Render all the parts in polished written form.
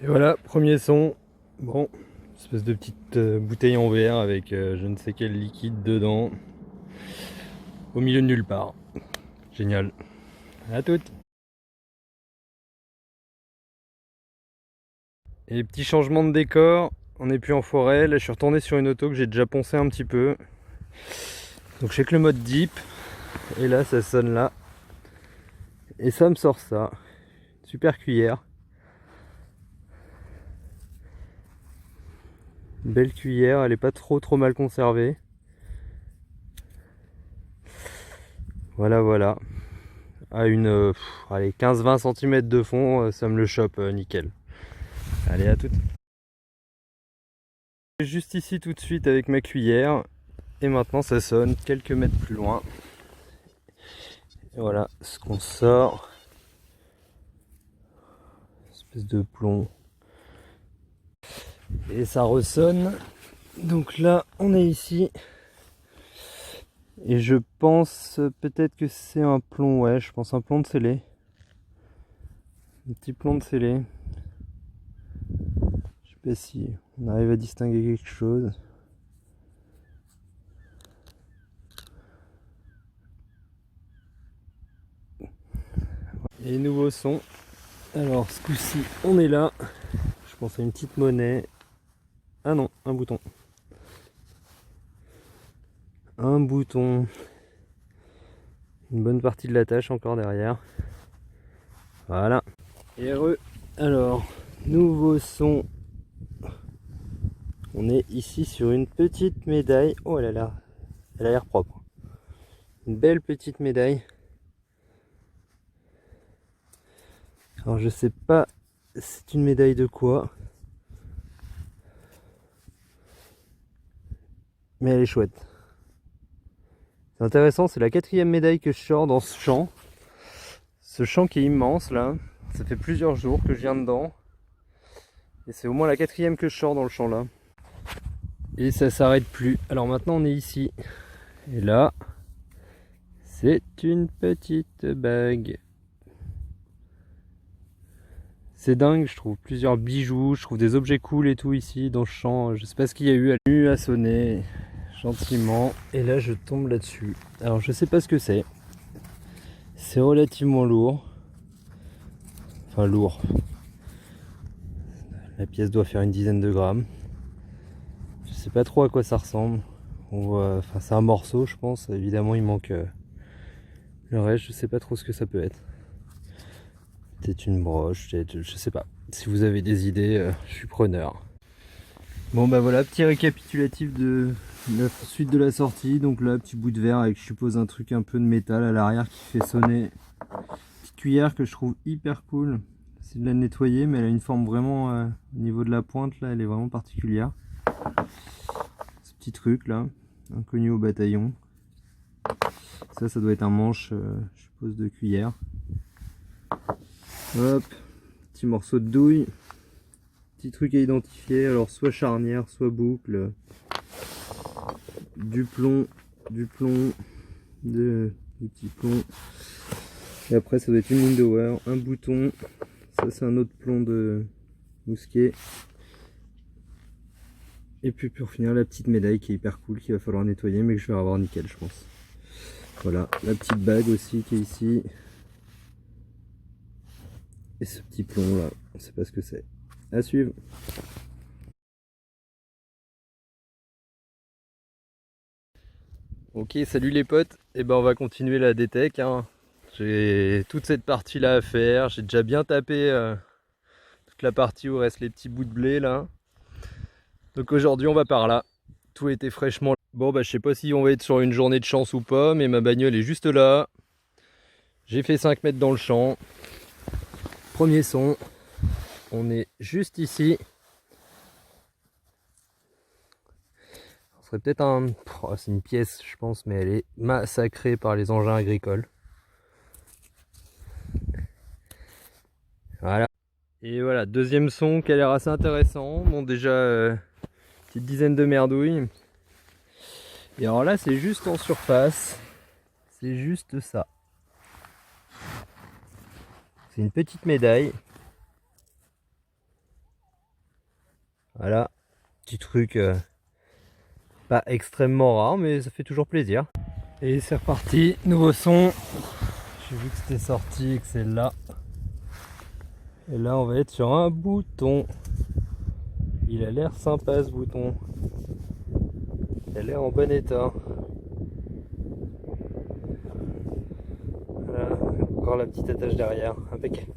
Et voilà, premier son. Bon, espèce de petite bouteille en verre avec je ne sais quel liquide dedans. Au milieu de nulle part. Génial. À toutes. Et petit changement de décor. On n'est plus en forêt. Là, je suis retourné sur une auto que j'ai déjà poncé un petit peu. Donc, je fais que le mode deep. Et là, ça sonne là. Et ça me sort ça. Super cuillère. Une belle cuillère. Elle est pas trop mal conservée. Voilà, voilà. À une allez, 15-20 cm de fond, ça me le chope nickel. Allez, à toutes. Juste ici tout de suite avec ma cuillère. Et maintenant ça sonne quelques mètres plus loin. Et voilà ce qu'on sort. Espèce de plomb. Et ça ressonne. Donc là on est ici. Et je pense peut-être que c'est un plomb, ouais, je pense un plomb de scellé. Un petit plomb de scellé. Je sais pas si on arrive à distinguer quelque chose. Et nouveau son. Alors ce coup-ci on est là. Je pense à une petite monnaie. Ah non, un bouton. Un bouton. Une bonne partie de la tâche encore derrière. Voilà. Et heureux. Alors, nouveau son. On est ici sur une petite médaille. Oh, elle a l'air propre. Une belle petite médaille. Alors, je sais pas, c'est une médaille de quoi. Mais elle est chouette. C'est intéressant, c'est la 4e médaille que je sors dans ce champ. Ce champ qui est immense là. Ça fait plusieurs jours que je viens dedans. Et c'est au moins la 4e que je sors dans le champ là. Et ça s'arrête plus. Alors maintenant on est ici. Et là, c'est une petite bague. C'est dingue, je trouve plusieurs bijoux, je trouve des objets cool et tout ici dans le champ. Je sais pas ce qu'il y a eu, elle a eu à sonner gentiment. Et là je tombe là-dessus. Alors je sais pas ce que c'est. C'est relativement lourd. Enfin lourd. La pièce doit faire une dizaine de grammes. Je sais pas trop à quoi ça ressemble. On voit, enfin c'est un morceau je pense. Évidemment il manque le reste, je sais pas trop ce que ça peut être. Peut-être une broche, je sais pas. Si vous avez des idées, je suis preneur. Bon bah voilà, petit récapitulatif de la suite de la sortie. Donc là, petit bout de verre avec je suppose un truc un peu de métal à l'arrière qui fait sonner. Petite cuillère que je trouve hyper cool. C'est de la nettoyer mais elle a une forme vraiment au niveau de la pointe là, elle est vraiment particulière. Ce petit truc là, inconnu au bataillon. Ça doit être un manche, je suppose, de cuillère. Hop, petit morceau de douille. Petit truc à identifier, alors soit charnière, soit boucle. Du plomb, du petits plombs. Et après ça doit être une Lindauer, un bouton. Ça c'est un autre plomb de mousquet. Et puis pour finir la petite médaille qui est hyper cool, qu'il va falloir nettoyer mais que je vais avoir nickel je pense. Voilà, la petite bague aussi qui est ici. Et ce petit plomb là, on sait pas ce que c'est. À suivre. Ok, salut les potes. Et ben on va continuer la DTEC. Hein. J'ai toute cette partie là à faire. J'ai déjà bien tapé toute la partie où restent les petits bouts de blé là. Donc aujourd'hui on va par là. Tout était fraîchement. Bon bah je sais pas si on va être sur une journée de chance ou pas, mais ma bagnole est juste là. J'ai fait 5 mètres dans le champ. Premier son. On est juste ici. Ce serait peut-être un... Oh, c'est une pièce je pense, mais elle est massacrée par les engins agricoles. Voilà. Et voilà, deuxième son qui a l'air assez intéressant. Bon déjà, petite dizaine de merdouilles. Et alors là, c'est juste en surface. C'est juste ça. C'est une petite médaille. Voilà, petit truc pas extrêmement rare, mais ça fait toujours plaisir. Et c'est reparti, nouveau son. J'ai vu que c'était sorti et que c'est là. Et là, on va être sur un bouton. Il a l'air sympa ce bouton. Il a l'air en bon état. Voilà, encore la petite attache derrière, impeccable.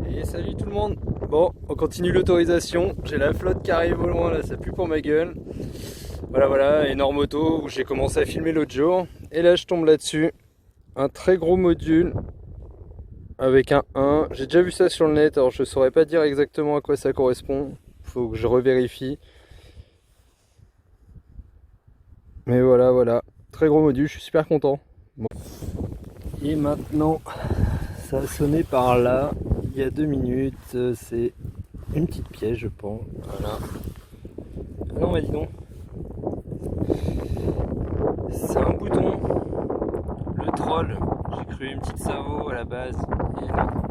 Et salut tout le monde. Bon, on continue l'autorisation. J'ai la flotte qui arrive au loin, là, ça pue pour ma gueule. Voilà, énorme auto où j'ai commencé à filmer l'autre jour. Et là, je tombe là-dessus. Un très gros module avec un 1. J'ai déjà vu ça sur le net, alors je saurais pas dire exactement à quoi ça correspond. Faut que je revérifie. Mais voilà. Très gros module, je suis super content. Bon. Et maintenant, ça a sonné par là, il y a 2 minutes. C'est une petite pièce, je pense. Voilà. Ah non, mais dis donc. C'est un bouton. Le troll. J'ai cru une petite cerveau à la base. Et non.